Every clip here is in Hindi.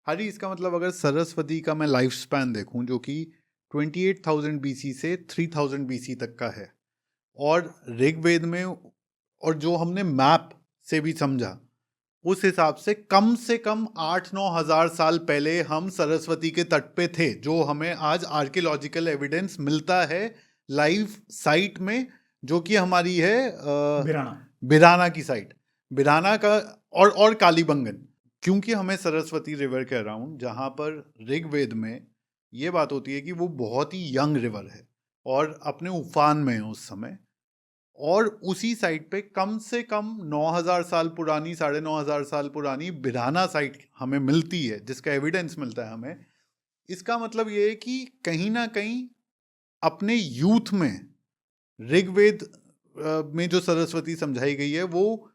हरी, इसका मतलब अगर सरस्वती का मैं लाइफ स्पैन देखूं जो कि 28,000 BC से 3,000 BC तक का है, और ऋग्वेद में, और जो हमने मैप से भी समझा, उस हिसाब से कम 8-9 हज़ार साल पहले हम सरस्वती के तट पे थे, जो हमें आज आर्कियोलॉजिकल एविडेंस मिलता है लाइव साइट में, जो कि हमारी है बिराना की साइट, बिराना का, और कालीबंगन। क्योंकि हमें सरस्वती रिवर कह रहा हूँ, जहाँ पर ऋग्वेद में ये बात होती है कि वो बहुत ही यंग रिवर है और अपने उफान में है उस समय, और उसी साइट पे कम से कम 9,000 साल पुरानी, 9,500 साल पुरानी बिराना साइट हमें मिलती है, जिसका एविडेंस मिलता है हमें। इसका मतलब ये है कि कहीं ना कहीं अपने यूथ में ऋग्वेद में जो सरस्वती समझाई गई है, वो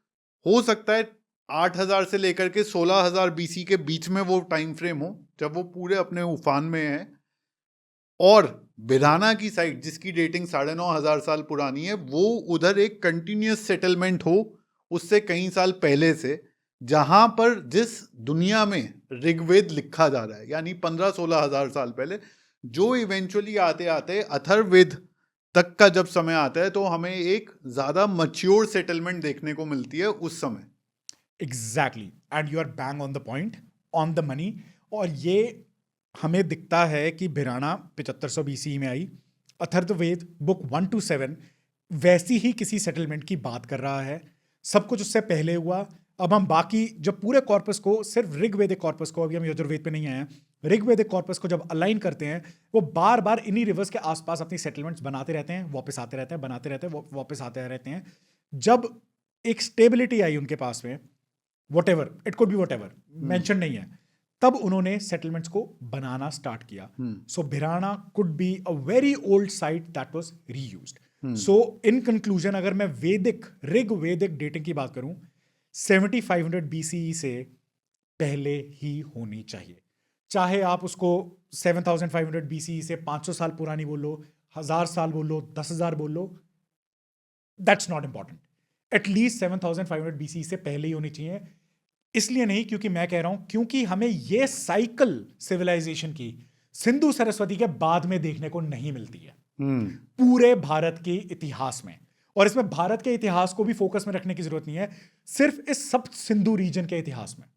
हो सकता है 8,000 से लेकर के 16,000 BC के बीच में वो टाइम फ्रेम हो, जब वो पूरे अपने उफान में है। और बिराना की साइट, जिसकी डेटिंग 9,500 साल पुरानी है, वो उधर एक कंटिन्यूस सेटलमेंट हो उससे कई साल पहले से, जहां पर जिस दुनिया में ऋग्वेद लिखा जा रहा है, यानी 15-16 हज़ार साल पहले, जो इवेंचुअली आते आते अथर्ववेद तक का जब समय आता है, तो हमें एक ज्यादा मच्योर सेटलमेंट देखने को मिलती है उस समय। Exactly, and you are bang on the point, on the money. और ये हमें दिखता है कि बिराना 7500 BC में आई, अथर्ववेद बुक 1 to 7 वैसी ही किसी सेटलमेंट की बात कर रहा है, सब कुछ उससे पहले हुआ। अब हम बाकी जब पूरे कॉर्पस को, सिर्फ ऋग्वेदिक कॉर्पस को, अभी हम यजुर्वेद पे नहीं आए हैं, ऋग्वेदिक कॉर्पस को जब अलाइन करते हैं, वो बार बार इन्हीं रिवर्स के आसपास अपनी सेटलमेंट्स बनाते रहते हैं, वापस आते रहते हैं, बनाते रहते हैं, वापस आते रहते हैं। जब एक स्टेबिलिटी आई उनके पास में, whatever it could be whatever mention नहीं है, तब उन्होंने सेटलमेंट्स को बनाना स्टार्ट किया। So Birana could be a very old site that was reused. So in conclusion, अगर मैं ऋग्वेदिक डेटिंग की बात करूं, 7500 BCE से पहले ही होनी चाहिए। चाहे आप उसको 7500 BCE से 500 साल पुरानी बोलो, 1000 साल बोलो, 10,000 बोलो, that's not important. At least 7500 BCE से पहले ही होनी चाहिए। इसलिए नहीं क्योंकि मैं कह रहा हूं, क्योंकि हमें यह साइकिल सिविलाइजेशन की सिंधु सरस्वती के बाद में देखने को नहीं मिलती है पूरे भारत के इतिहास में। और इसमें भारत के इतिहास को भी फोकस में रखने की जरूरत नहीं है, सिर्फ इस सब सिंधु रीजन के इतिहास में।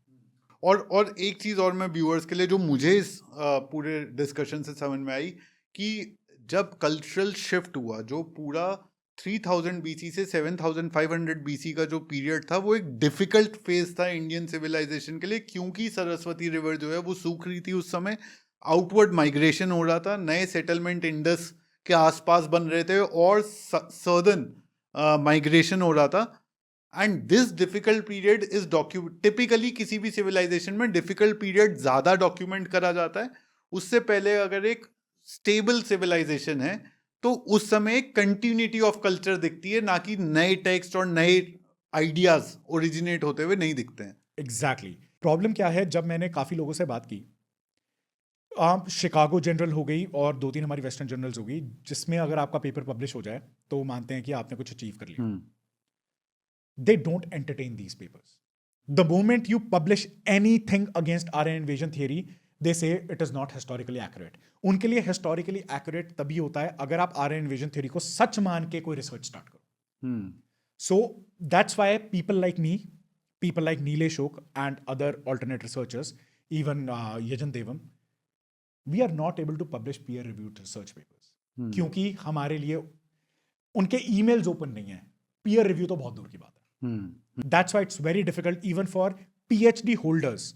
और एक चीज और मैं व्यूअर्स के लिए, जो मुझे इस पूरे डिस्कशन से समझ में आई, कि जब कल्चरल शिफ्ट हुआ, जो पूरा 3000 BC से 7500 BC का जो पीरियड था, वो एक डिफिकल्ट फेज था इंडियन सिविलाइजेशन के लिए, क्योंकि सरस्वती रिवर जो है वो सूख रही थी उस समय, आउटवर्ड माइग्रेशन हो रहा था, नए सेटलमेंट इंडस के आसपास बन रहे थे, और सर्दर्न माइग्रेशन हो रहा था। And this difficult period is typically किसी भी सिविलाइजेशन में डिफिकल्ट पीरियड ज्यादा डॉक्यूमेंट करा जाता है। उससे पहले अगर एक स्टेबल सिविलाइजेशन है, तो उस समय एक कंटिन्यूटी ऑफ कल्चर दिखती है, ना कि नए टेक्स्ट और नए आइडियाज ओरिजिनेट होते हुए नहीं दिखते हैं। एग्जैक्टली। प्रॉब्लम क्या है, जब मैंने काफी लोगों से बात की, शिकागो जनरल हो गई और 2-3 हमारी वेस्टर्न जर्नल्स हो गई, जिसमें अगर आपका पेपर पब्लिश हो जाए तो वो मानते हैं कि आपने कुछ अचीव कर लिया। They don't entertain these papers. The moment you publish anything against Aryan invasion theory, they say it is not historically accurate. उनके लिए historically accurate तभी होता है अगर आप Aryan invasion theory को सच मान के कोई रिसर्च स्टार्ट करो। So that's why people like me, people like Nilesh Oak and other alternate researchers, even Yajan Devam, we are not able to publish peer-reviewed research papers. क्योंकि हमारे लिए उनके emails open नहीं है, peer review तो बहुत दूर की बात है। That's why it's very difficult even for PhD holders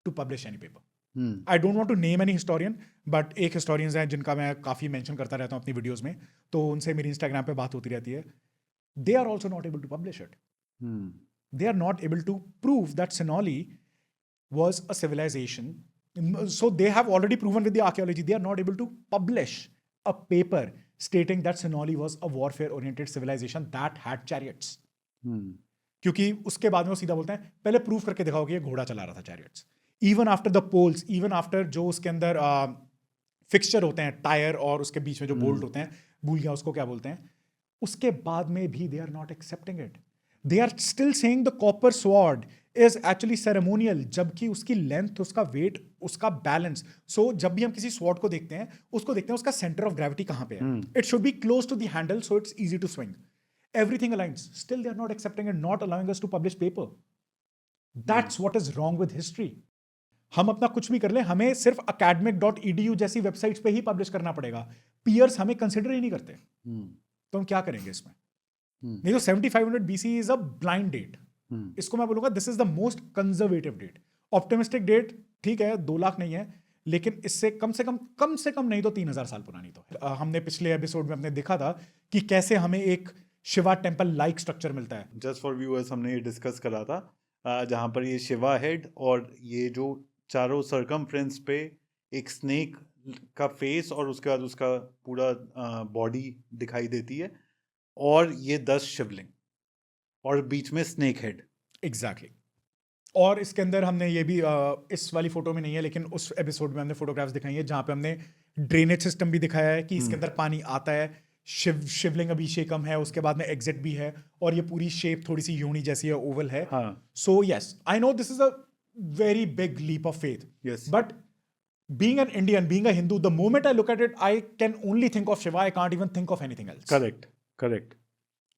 to publish any paper. I don't want to name any historian, but एक historians हैं जिनका मैं काफी mention करता रहता हूँ अपनी videos में, तो उनसे मेरी Instagram पे बात होती रहती है। They are also not able to publish it. They are not able to prove that Senoli was a civilization. So they have already proven with the archaeology. They are not able to publish a paper stating that Senoli was a warfare-oriented civilization that had chariots. क्योंकि उसके बाद में वो सीधा बोलते हैं, पहले प्रूफ करके दिखाओ कि ये घोड़ा चला रहा था, chariots. Even after the poles, even after जो उसके अंदर फिक्सचर होते हैं, टायर और उसके बीच में जो बोल्ट होते हैं, भूल गया उसको क्या बोलते हैं, उसके बाद में भी they are not accepting it. They are still saying the copper sword is actually ceremonial, जबकि उसकी लेंथ, उसका वेट, उसका बैलेंस, सो जब भी हम किसी स्वॉर्ड को देखते हैं उसका सेंटर ऑफ ग्रेविटी कहाँ पे है. It should be close to the handle so it's easy to swing. Everything aligns. Still, they are not accepting and not allowing us to publish paper. That's what is wrong with history. हम अपना कुछ भी कर लें, हमें सिर्फ academic.edu जैसी वेबसाइट्स पे ही पब्लिश करना पड़ेगा. Peers हमें कंसिडर ही नहीं करते. तो हम क्या करेंगे इसमें? नहीं तो 7500 BC is a blind date. इसको मैं बोलूंगा this is the most conservative date. Optimistic date ठीक है, 2 लाख नहीं है, लेकिन इससे कम से कम नहीं तो 3000 साल पुरानी तो. हमने पिछले एपिसोड में हमने देखा था कि कैसे हमें एक शिवा टेम्पल लाइक स्ट्रक्चर मिलता है. जस्ट फॉर व्यूअर्स हमने ये डिस्कस करा था, जहाँ पर ये शिवा हेड और ये जो चारों सर्कमफ्रेंस पे एक स्नेक का फेस और उसके बाद उसका पूरा बॉडी दिखाई देती है, और ये 10 शिवलिंग और बीच में स्नेक हेड. एग्जैक्टली. और इसके अंदर हमने ये भी इस वाली फोटो में नहीं है, लेकिन उस एपिसोड में हमने फोटोग्राफ्स दिखाई है जहाँ पे हमने ड्रेनेज सिस्टम भी दिखाया है कि इसके अंदर पानी आता है. शिवलिंग अभिषेकम है, उसके बाद में एग्जिट भी है, और ये पूरी शेप थोड़ी सी यूनी जैसी है, ओवल है. So yes, I know this is a very big leap of faith, but being an Indian, being a Hindu, the moment I look at it, I can only think of Shiva. I can't even think of anything else. Correct.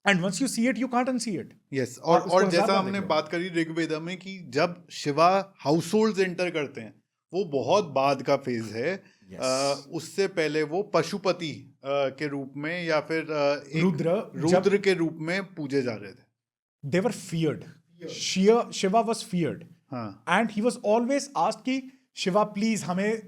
And once you see it, you can't unsee it. Yes. और जैसा हमने बात करी ऋग्वेदा में कि जब शिवा हाउस होल्ड्स एंटर करते हैं, वो बहुत बाद का फेज है. उससे पहले वो पशुपति के रूप में या फिर रुद्र के रूप में पूजे जा रहे थे. They were feared. Shiva was feared. And he was always asked कि शिवा प्लीज हमें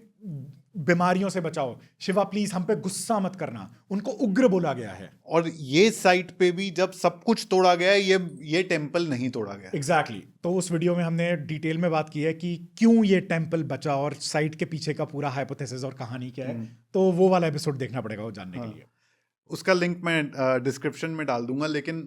बीमारियों से बचाओ, शिवा प्लीज हम पे गुस्सा मत करना. उनको उग्र बोला गया है. और ये साइट पे भी जब सब कुछ तोड़ा गया है, ये टेम्पल नहीं तोड़ा गया. एग्जैक्टली. तो उस वीडियो में हमने डिटेल में बात की है कि क्यों ये टेम्पल बचा और साइट के पीछे का पूरा हाइपोथेसिस और कहानी क्या है. तो वो वाला एपिसोड देखना पड़ेगा वो जानने के लिए. उसका लिंक मैं डिस्क्रिप्शन में डाल दूंगा. लेकिन